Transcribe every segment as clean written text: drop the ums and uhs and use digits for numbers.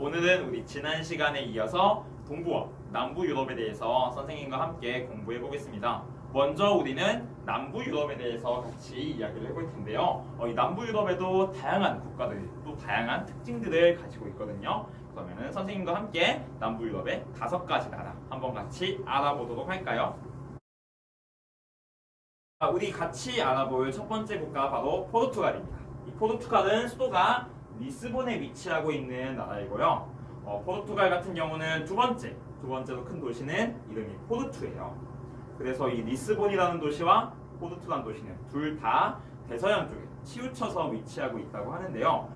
오늘은 우리 지난 시간에 이어서 동부와 남부 유럽에 대해서 선생님과 함께 공부해 보겠습니다. 먼저 우리는 남부 유럽에 대해서 같이 이야기를 해볼 텐데요. 이 남부 유럽에도 다양한 국가들, 또 다양한 특징들을 가지고 있거든요. 그러면은 선생님과 함께 남부 유럽의 5가지 나라 한번 같이 알아보도록 할까요? 우리 같이 알아볼 첫 번째 국가가 바로 포르투갈입니다. 이 포르투갈은 수도가 리스본에 위치하고 있는 나라이고요. 포르투갈 같은 경우는 두 번째로 큰 도시는 이름이 포르투예요. 그래서 이 리스본이라는 도시와 포르투라는 도시는 둘 다 대서양 쪽에 치우쳐서 위치하고 있다고 하는데요.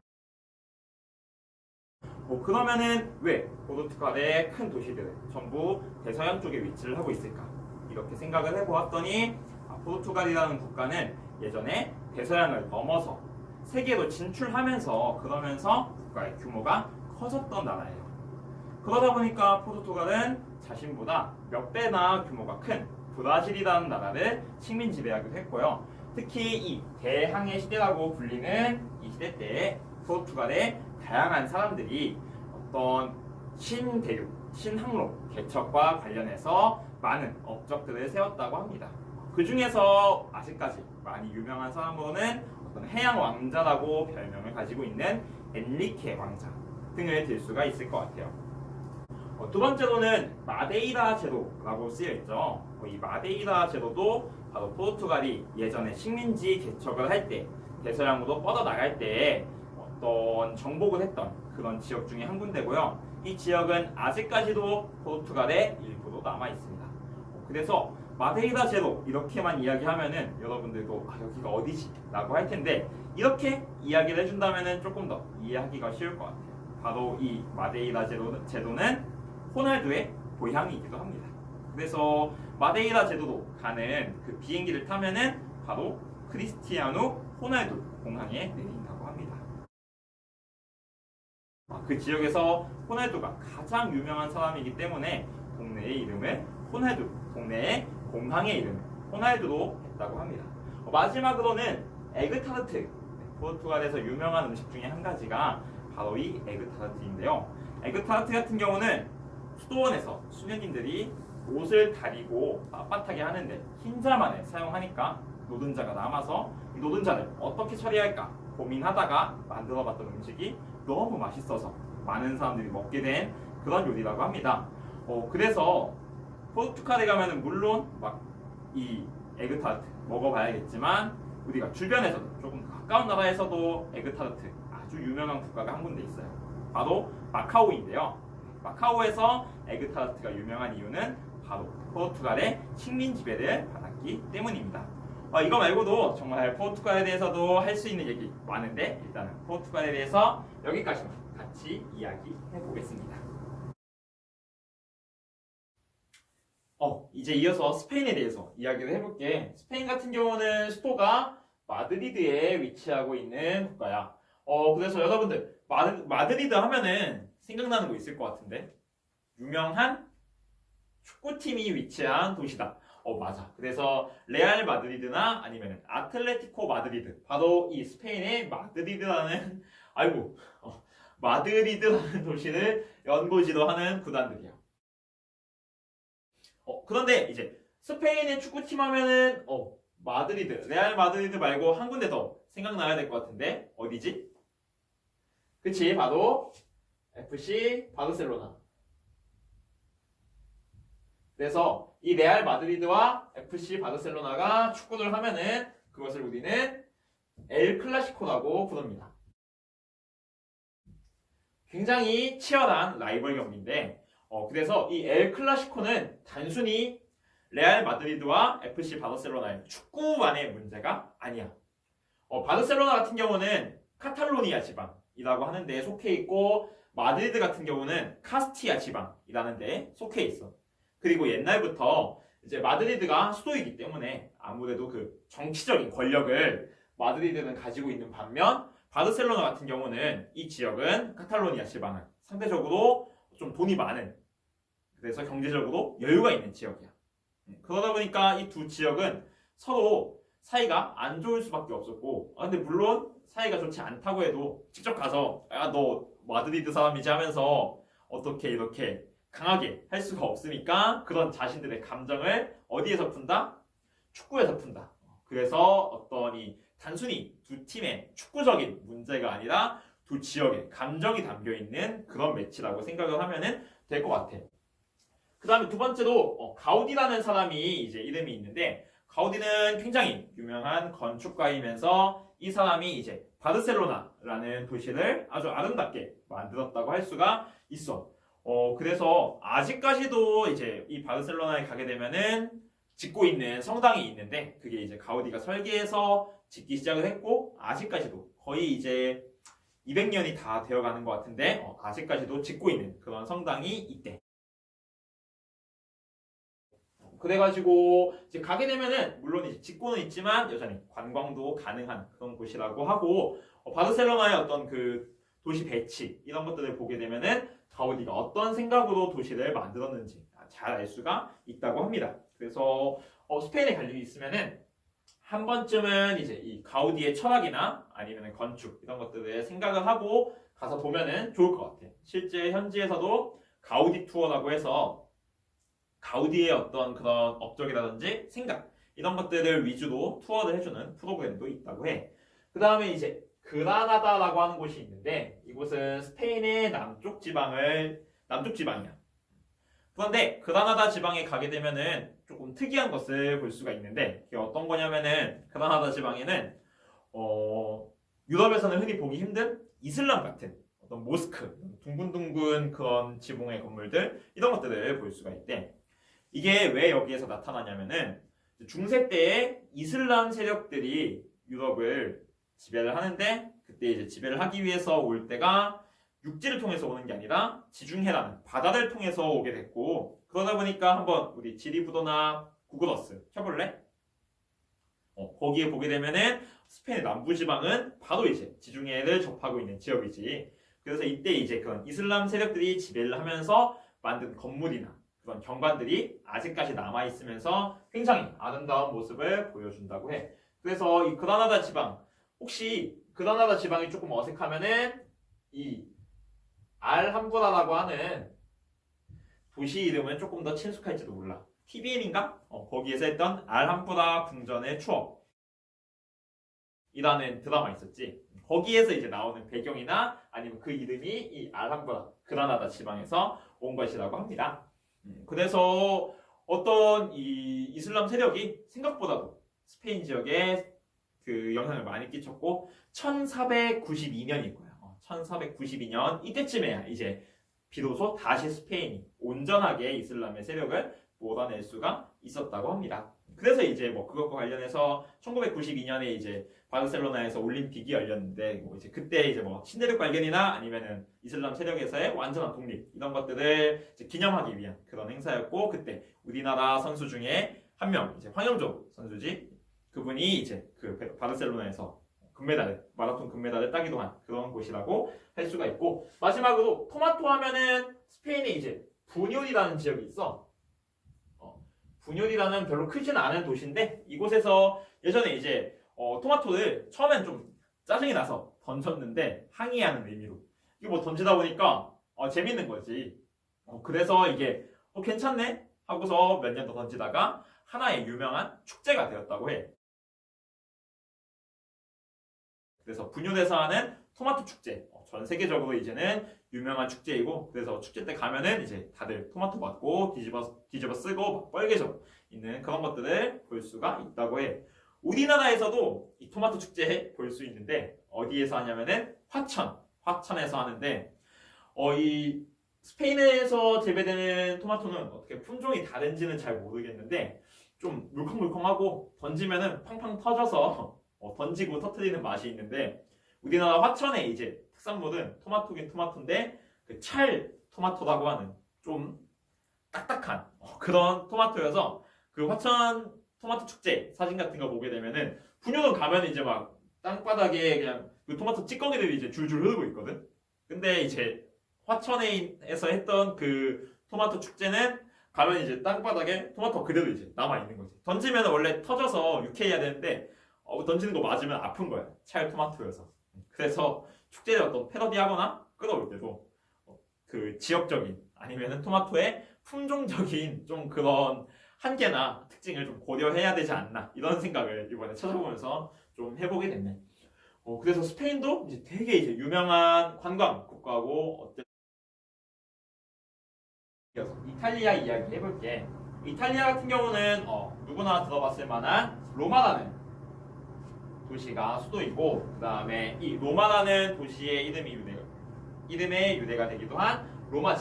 그러면은 왜 포르투갈의 큰 도시들은 전부 대서양 쪽에 위치를 하고 있을까? 이렇게 생각을 해보았더니 포르투갈이라는 국가는 예전에 대서양을 넘어서 세계로 진출하면서 그러면서 국가의 규모가 커졌던 나라예요. 그러다 보니까 포르투갈은 자신보다 몇 배나 규모가 큰 브라질이라는 나라를 식민 지배하기도 했고요. 특히 이 대항해 시대라고 불리는 이 시대 때 포르투갈의 다양한 사람들이 어떤 신대륙, 신항로 개척과 관련해서 많은 업적들을 세웠다고 합니다. 그 중에서 아직까지 많이 유명한 사람으로는 어떤 해양 왕자라고 별명을 가지고 있는 엔리케 왕자 등을 들 수가 있을 것 같아요. 두 번째로는 마데이라 제도라고 쓰여 있죠. 이 마데이라 제도도 바로 포르투갈이 예전에 식민지 개척을 할 때 대서양으로 뻗어나갈 때 어떤 정복을 했던 그런 지역 중에 한 군데고요. 이 지역은 아직까지도 포르투갈의 일부로 남아 있습니다. 그래서 마데이라 제도 이렇게만 이야기하면은 여러분들도 여기가 어디지? 라고 할 텐데 이렇게 이야기를 해준다면은 조금 더 이해하기가 쉬울 것 같아요. 바로 이 마데이라 제도는 호날두의 고향이기도 합니다. 그래서 마데이라 제도로 가는 그 비행기를 타면은 바로 크리스티아누 호날두 공항에 내린다고 합니다. 그 지역에서 호날두가 가장 유명한 사람이기 때문에 동네의 이름을 호날두, 동네의 공항의 이름을 호날두로 했다고 합니다. 마지막으로는 에그타르트, 포르투갈에서 유명한 음식 중에 한 가지가 바로 이 에그타르트인데요. 에그타르트 같은 경우는 수도원에서 수녀님들이 옷을 다리고 빳빳하게 하는데 흰자만을 사용하니까 노른자가 남아서 이 노른자를 어떻게 처리할까 고민하다가 만들어봤던 음식이 너무 맛있어서 많은 사람들이 먹게 된 그런 요리라고 합니다. 그래서 포르투갈에 가면은 물론 막 이 에그타르트 먹어봐야겠지만 우리가 주변에서도 조금 가까운 나라에서도 에그타르트 아주 유명한 국가가 한 군데 있어요. 바로 마카오인데요. 마카오에서 에그타르트가 유명한 이유는 바로 포르투갈의 식민 지배를 받았기 때문입니다. 이거 말고도 정말 포르투갈에 대해서도 할 수 있는 얘기 많은데 일단은 포르투갈에 대해서 여기까지만 같이 이야기해 보겠습니다. 이제 이어서 스페인에 대해서 이야기를 해볼게. 스페인 같은 경우는 수도가 마드리드에 위치하고 있는 국가야. 그래서 여러분들 마드리드 하면은 생각나는 거 있을 것 같은데 유명한 축구팀이 위치한 도시다. 맞아. 그래서 레알 마드리드나 아니면 아틀레티코 마드리드 바로 이 스페인의 마드리드라는 마드리드라는 도시를 연고지로 하는 구단들이야. 그런데 이제 스페인의 축구팀 하면은 마드리드, 레알 마드리드 말고 한 군데 더 생각나야 될 것 같은데 어디지? 그치, 바로 FC 바르셀로나. 그래서 이 레알 마드리드와 FC 바르셀로나가 축구를 하면은 그것을 우리는 엘 클라시코라고 부릅니다. 굉장히 치열한 라이벌 경기인데 그래서 이 엘 클라시코는 단순히 레알 마드리드와 FC 바르셀로나의 축구만의 문제가 아니야. 바르셀로나 같은 경우는 카탈로니아 지방이라고 하는 데에 속해 있고 마드리드 같은 경우는 카스티아 지방이라는 데에 속해 있어. 그리고 옛날부터 이제 마드리드가 수도이기 때문에 아무래도 그 정치적인 권력을 마드리드는 가지고 있는 반면 바르셀로나 같은 경우는 이 지역은 카탈로니아 지방은 상대적으로 좀 돈이 많은 그래서 경제적으로 여유가 있는 지역이야. 그러다 보니까 이 두 지역은 서로 사이가 안 좋을 수밖에 없었고 근데 물론 사이가 좋지 않다고 해도 직접 가서 너 마드리드 사람이지 하면서 어떻게 이렇게 강하게 할 수가 없으니까 그런 자신들의 감정을 어디에서 푼다? 축구에서 푼다. 그래서 어떤 이 단순히 두 팀의 축구적인 문제가 아니라 두 지역의 감정이 담겨 있는 그런 매치라고 생각을 하면은 될 것 같아. 그 다음에 두 번째로 가우디라는 사람이 이제 이름이 있는데 가우디는 굉장히 유명한 건축가이면서 이 사람이 이제 바르셀로나라는 도시를 아주 아름답게 만들었다고 할 수가 있어. 그래서 아직까지도 이제 이 바르셀로나에 가게 되면은 짓고 있는 성당이 있는데 그게 이제 가우디가 설계해서 짓기 시작을 했고 아직까지도 거의 이제 200년이 다 되어가는 것 같은데 아직까지도 짓고 있는 그런 성당이 있대. 그래가지고 이제 가게 되면은 물론 이제 짓고는 있지만 여전히 관광도 가능한 그런 곳이라고 하고 바르셀로나의 어떤 그 도시 배치 이런 것들을 보게 되면은 가우디가 어떤 생각으로 도시를 만들었는지 잘 알 수가 있다고 합니다. 그래서 스페인에 갈 일이 있으면은 한 번쯤은 이제 이 가우디의 철학이나 아니면 건축 이런 것들을 생각을 하고 가서 보면은 좋을 것 같아. 실제 현지에서도 가우디 투어라고 해서 가우디의 어떤 그런 업적이라든지 생각 이런 것들을 위주로 투어를 해주는 프로그램도 있다고 해. 그 다음에 이제 그라나다라고 하는 곳이 있는데 이곳은 스페인의 남쪽 지방이야. 그런데 그라나다 지방에 가게 되면은 조금 특이한 것을 볼 수가 있는데 그게 어떤 거냐면은 그라나다 지방에는 유럽에서는 흔히 보기 힘든 이슬람 같은 어떤 모스크, 둥근둥근 그런 지붕의 건물들 이런 것들을 볼 수가 있대. 이게 왜 여기에서 나타나냐면은 중세 때에 이슬람 세력들이 유럽을 지배를 하는데 그때 이제 지배를 하기 위해서 올 때가 육지를 통해서 오는 게 아니라 지중해라는 바다를 통해서 오게 됐고 그러다 보니까 한번 우리 지리부도나 구글어스 켜볼래? 거기에 보게 되면은 스페인 남부지방은 바로 이제 지중해를 접하고 있는 지역이지. 그래서 이때 이제 그런 이슬람 세력들이 지배를 하면서 만든 건물이나 그런 경관들이 아직까지 남아있으면서 굉장히 아름다운 모습을 보여준다고 해. 그래서 이 그라나다 지방, 혹시 그라나다 지방이 조금 어색하면은 이 알함브라라고 하는 도시 이름은 조금 더 친숙할지도 몰라. TVN인가? 거기에서 했던 알함브라 궁전의 추억이라는 드라마 있었지. 거기에서 이제 나오는 배경이나 아니면 그 이름이 이 알함브라, 그라나다 지방에서 온 것이라고 합니다. 그래서 어떤 이 이슬람 세력이 생각보다도 스페인 지역에 그 영향을 많이 끼쳤고 1492년일 거야. 1492년 이때쯤에야 이제 비로소 다시 스페인이 온전하게 이슬람의 세력을 몰아낼 수가 있었다고 합니다. 그래서 이제 뭐 그것과 관련해서 1992년에 이제 바르셀로나에서 올림픽이 열렸는데 뭐 이제 그때 이제 뭐 신대륙 발견이나 아니면은 이슬람 세력에서의 완전한 독립 이런 것들을 이제 기념하기 위한 그런 행사였고 그때 우리나라 선수 중에 한 명 이제 황영조 선수지 그분이 이제 그 바르셀로나에서 마라톤 금메달을 따기도 한 그런 곳이라고 할 수가 있고 마지막으로 토마토 하면은 스페인에 이제 부뇰이라는 지역이 있어. 부뇰이라는 별로 크지는 않은 도시인데 이곳에서 예전에 이제 토마토를 처음엔 좀 짜증이 나서 던졌는데 항의하는 의미로 이거 뭐 던지다 보니까 재밌는 거지. 그래서 이게 괜찮네 하고서 몇 년 더 던지다가 하나의 유명한 축제가 되었다고 해. 그래서 부뇰에서 하는 토마토 축제 전 세계적으로 이제는 유명한 축제이고 그래서 축제 때 가면은 이제 다들 토마토 맞고 뒤집어 쓰고 막 빨개져 있는 그런 것들을 볼 수가 있다고 해. 우리나라에서도 이 토마토 축제 볼 수 있는데 어디에서 하냐면은 화천에서 하는데 이 스페인에서 재배되는 토마토는 어떻게 품종이 다른지는 잘 모르겠는데 좀 물컹물컹하고 던지면은 팡팡 터져서 던지고 터트리는 맛이 있는데 우리나라 화천의 이제 특산물은 토마토긴 토마토인데 그 찰 토마토라고 하는 좀 딱딱한 그런 토마토여서 그 화천 토마토 축제 사진 같은 거 보게 되면은 분유는 가면 이제 막 땅바닥에 그냥 그 토마토 찌꺼기들이 이제 줄줄 흐르고 있거든. 근데 이제 화천에서 했던 그 토마토 축제는 가면 이제 땅바닥에 토마토 그대로 이제 남아 있는 거지. 던지면 원래 터져서 유쾌해야 되는데 던지는 거 맞으면 아픈 거야. 찰 토마토여서. 그래서 축제를 어떤 패러디하거나 끌어올 때도 그 지역적인 아니면은 토마토의 품종적인 좀 그런 한계나 특징을 좀 고려해야 되지 않나 이런 생각을 이번에 찾아보면서 좀 해보게 됐네. 그래서 스페인도 이제 되게 이제 유명한 관광 국가고 이탈리아 이야기 해볼게. 이탈리아 같은 경우는 누구나 들어봤을 만한 로마라는 도시가 수도이고 그 다음에 이 로마라는 도시의 이름의 유래가 되기도 한 로마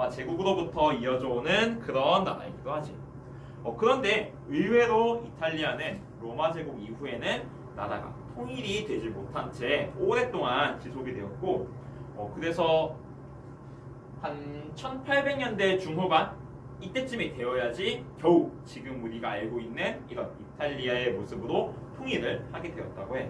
제국으로부터 이어져 오는 그런 나라이기도 하지. 그런데 의외로 이탈리아는 로마 제국 이후에는 나라가 통일이 되지 못한 채 오랫동안 지속이 되었고 그래서 한 1800년대 중후반 이때쯤이 되어야지 겨우 지금 우리가 알고 있는 이런 이탈리아의 모습으로 통일을 하게 되었다고 해.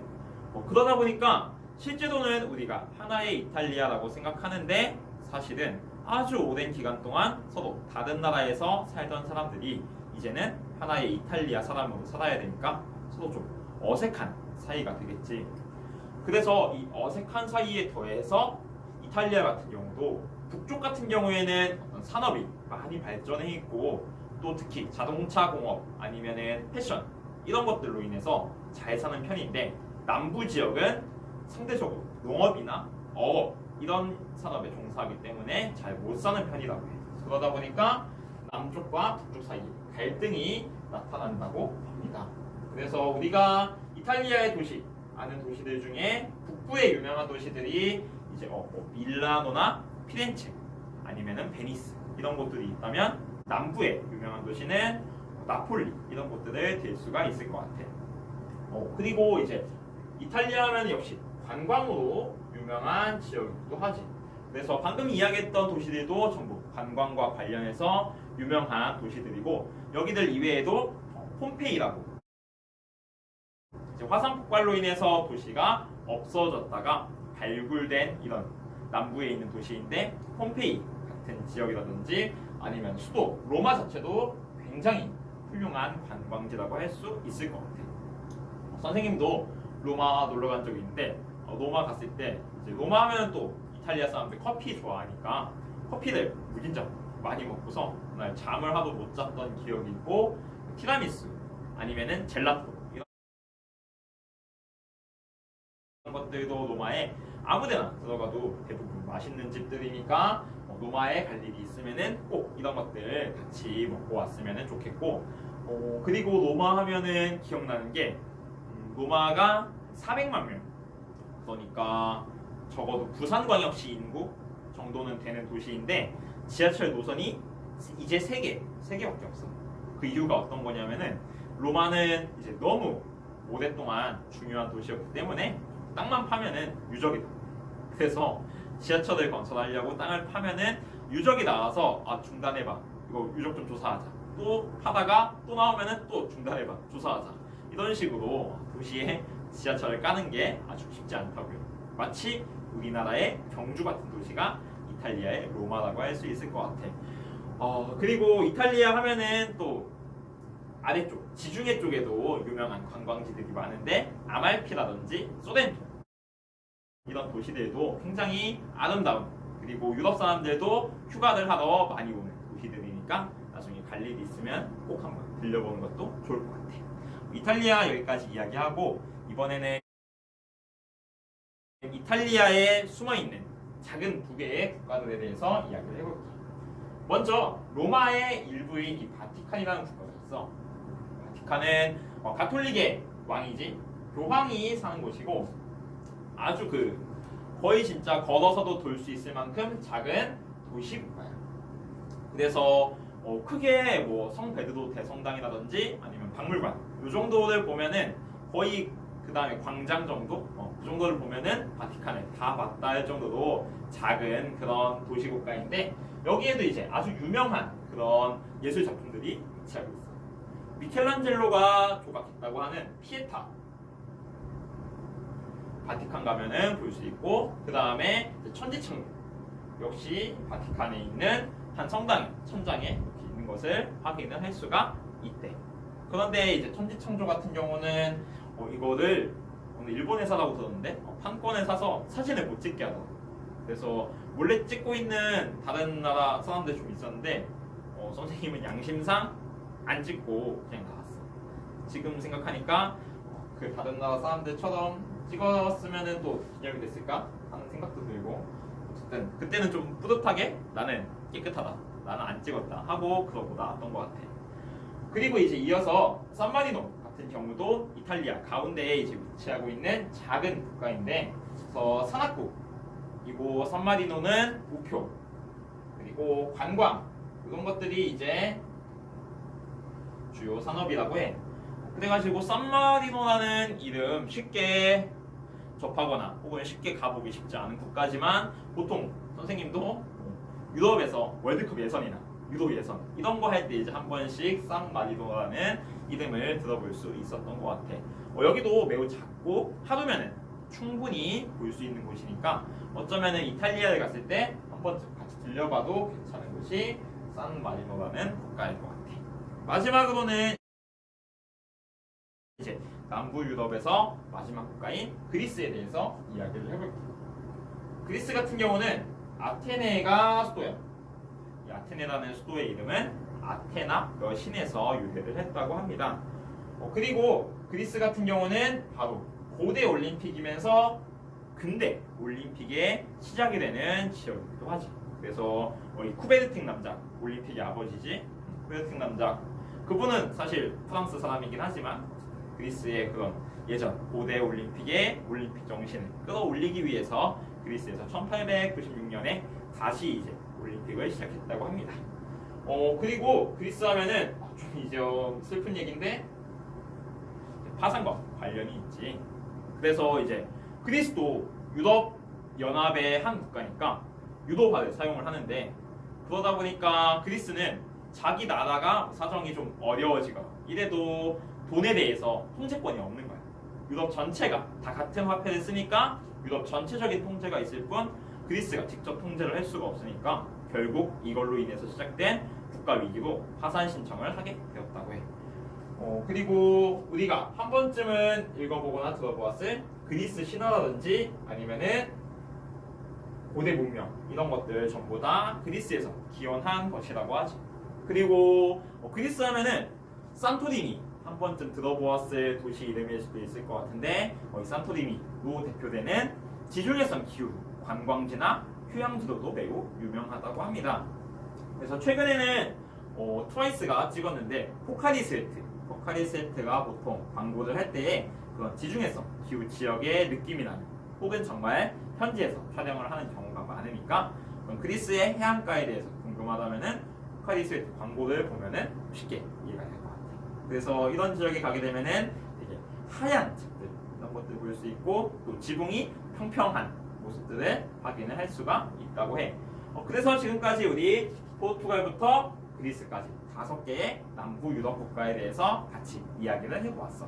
그러다 보니까 실제로는 우리가 하나의 이탈리아라고 생각하는데 사실은 아주 오랜 기간 동안 서로 다른 나라에서 살던 사람들이 이제는 하나의 이탈리아 사람으로 살아야 되니까 서로 좀 어색한 사이가 되겠지. 그래서 이 어색한 사이에 더해서 이탈리아 같은 경우도 북쪽 같은 경우에는 어떤 산업이 많이 발전해 있고 또 특히 자동차 공업 아니면은 패션 이런 것들로 인해서 잘 사는 편인데 남부 지역은 상대적으로 농업이나 어업 이런 산업에 종사하기 때문에 잘 못 사는 편이라고 해. 그러다 보니까 남쪽과 북쪽 사이에 갈등이 나타난다고 합니다. 그래서 우리가 이탈리아의 도시 아는 도시들 중에 북부의 유명한 도시들이 이제 밀라노나 피렌체 아니면은 베니스 이런 곳들이 있다면 남부의 유명한 도시는 나폴리 이런 곳들을 들 수가 있을 것 같아. 그리고 이제 이탈리아 하면 역시 관광으로 유명한 지역이기도 하지. 그래서 방금 이야기했던 도시들도 전부 관광과 관련해서 유명한 도시들이고 여기들 이외에도 폼페이라고 이제 화산 폭발로 인해서 도시가 없어졌다가 발굴된 이런 남부에 있는 도시인데 폼페이 같은 지역이라든지 아니면 수도 로마 자체도 굉장히 훌륭한 관광지라고 할 수 있을 것 같아. 선생님도 로마 놀러 간 적이 있는데 로마 갔을 때 이제 로마 하면 또 이탈리아 사람들 커피 좋아하니까 커피를 무진장 많이 먹고서 그날 잠을 하도 못 잤던 기억이 있고 티라미수 아니면은 젤라또 이런 것들도 로마에 아무데나 들어가도 대부분 맛있는 집들이니까 로마에 갈 일이 있으면은 꼭 이런 것들 같이 먹고 왔으면 좋겠고 그리고 로마 하면은 기억나는 게 로마가 400만 명 그러니까 적어도 부산광역시 인구 정도는 되는 도시인데 지하철 노선이 이제 3개밖에 없어. 그 이유가 어떤 거냐면은 로마는 이제 너무 오랫동안 중요한 도시였기 때문에 땅만 파면은 유적이다. 그래서 지하철을 건설하려고 땅을 파면은 유적이 나와서 중단해봐. 이거 유적 좀 조사하자. 또 파다가 또 나오면은 또 중단해봐. 조사하자. 이런 식으로 도시에 지하철을 까는 게 아주 쉽지 않다고요. 마치 우리나라의 경주 같은 도시가 이탈리아의 로마라고 할 수 있을 것 같아. 그리고 이탈리아 하면은 또 아래쪽 지중해 쪽에도 유명한 관광지들이 많은데 아말피라든지 소렌토 이런 도시들도 굉장히 아름다운 그리고 유럽 사람들도 휴가를 하러 많이 오는 도시들이니까 나중에 갈 일이 있으면 꼭 한번 들려보는 것도 좋을 것 같아. 이탈리아 여기까지 이야기하고 이번에는 이탈리아에 숨어있는 작은 두 개의 국가들에 대해서 이야기를 해볼게. 먼저 로마의 일부인 이 바티칸이라는 국가가 있어. 바티칸은 가톨릭의 왕이지 교황이 사는 곳이고 아주 거의 진짜 걸어서도 돌 수 있을 만큼 작은 도시 국가야. 그래서 크게 뭐 성베드로 대성당이라든지 아니면 박물관 이 정도를 보면은 거의 그 다음에 광장 정도 그 정도를 보면은 바티칸에 다 맞다 할 정도로 작은 그런 도시 국가인데 여기에도 이제 아주 유명한 그런 예술 작품들이 위치하고 있어. 미켈란젤로가 조각했다고 하는 피에타 바티칸 가면은 볼 수 있고 그 다음에 천지창조 역시 바티칸에 있는 한 성당 천장에 이렇게 있는 것을 확인을 할 수가 있대. 그런데 이제 천지창조 같은 경우는 이거를 일본에 사라고 들었는데 판권을 사서 사진을 못 찍게 하더라고. 그래서 몰래 찍고 있는 다른 나라 사람들 좀 있었는데 선생님은 양심상 안 찍고 그냥 나왔어. 지금 생각하니까 그 다른 나라 사람들처럼 찍었으면은 또 기념이 됐을까 하는 생각도 들고, 어쨌든 그때는 좀 뿌듯하게 나는 깨끗하다, 나는 안 찍었다 하고 그러고 나왔던 것 같아. 그리고 이제 이어서 산마리노 같은 경우도 이탈리아 가운데에 이제 위치하고 있는 작은 국가인데, 그래서 산악국이고 산마리노는 우표 그리고 관광 이런 것들이 이제 주요 산업이라고 해. 그래가지고 산마리노라는 이름 쉽게 접하거나 혹은 쉽게 가보기 쉽지 않은 국가지만, 보통 선생님도 유럽에서 월드컵 예선이나 유도 예선 이런 거 할 때 이제 한 번씩 산마리노라는 이름을 들어볼 수 있었던 것 같아. 여기도 매우 작고 하루면은 충분히 볼 수 있는 곳이니까 어쩌면은 이탈리아를 갔을 때 한 번쯤 같이 들려봐도 괜찮은 곳이 산마리노라는 국가일 것 같아. 마지막으로는 이제 남부 유럽에서 마지막 국가인 그리스에 대해서 이야기를 해볼게요. 그리스 같은 경우는 아테네가 수도야. 이 아테네라는 수도의 이름은 아테나 여신에서 유래를 했다고 합니다. 그리고 그리스 같은 경우는 바로 고대 올림픽이면서 근대 올림픽의 시작이 되는 지역이기도 하지. 그래서 이 쿠베르팅 남자, 올림픽의 아버지지. 쿠베르팅 남자, 그분은 사실 프랑스 사람이긴 하지만 그리스의 그런 예전 고대 올림픽의 올림픽 정신을 끌어올리기 위해서 그리스에서 1896년에 다시 이제 올림픽을 시작했다고 합니다. 그리고 그리스 하면은 좀 이제 슬픈 얘기인데 파산과 관련이 있지. 그래서 이제 그리스도 유럽 연합의 한 국가니까 유도화를 사용을 하는데, 그러다 보니까 그리스는 자기 나라가 사정이 좀 어려워지거나 이래도 돈에 대해서 통제권이 없는 거야. 유럽 전체가 다 같은 화폐를 쓰니까 유럽 전체적인 통제가 있을 뿐 그리스가 직접 통제를 할 수가 없으니까 결국 이걸로 인해서 시작된 국가 위기로 파산 신청을 하게 되었다고 해. 그리고 우리가 한 번쯤은 읽어보거나 들어보았을 그리스 신화라든지 아니면은 고대 문명 이런 것들 전부 다 그리스에서 기원한 것이라고 하지. 그리고 그리스 하면은 산토리니 한 번쯤 들어보았을 도시 이름일 수도 있을 것 같은데, 이 산토리니로 대표되는 지중해성 기후 관광지나 휴양지로도 매우 유명하다고 합니다. 그래서 최근에는 트와이스가 찍었는데 포카리스에트가 보통 광고를 할 때에 그런 지중해성 기후 지역의 느낌이 나는, 혹은 정말 현지에서 촬영을 하는 경우가 많으니까 그리스의 해안가에 대해서 궁금하다면은 포카리스에트 광고를 보면은 쉽게 이해가 될 것 같아요. 그래서 이런 지역에 가게 되면은 되게 하얀 집들 이런 것들 볼 수 있고, 또 지붕이 평평한 모습들을 확인을 할 수가 있다고 해. 그래서 지금까지 우리 포르투갈부터 그리스까지 5개의 남부 유럽 국가에 대해서 같이 이야기를 해보았어.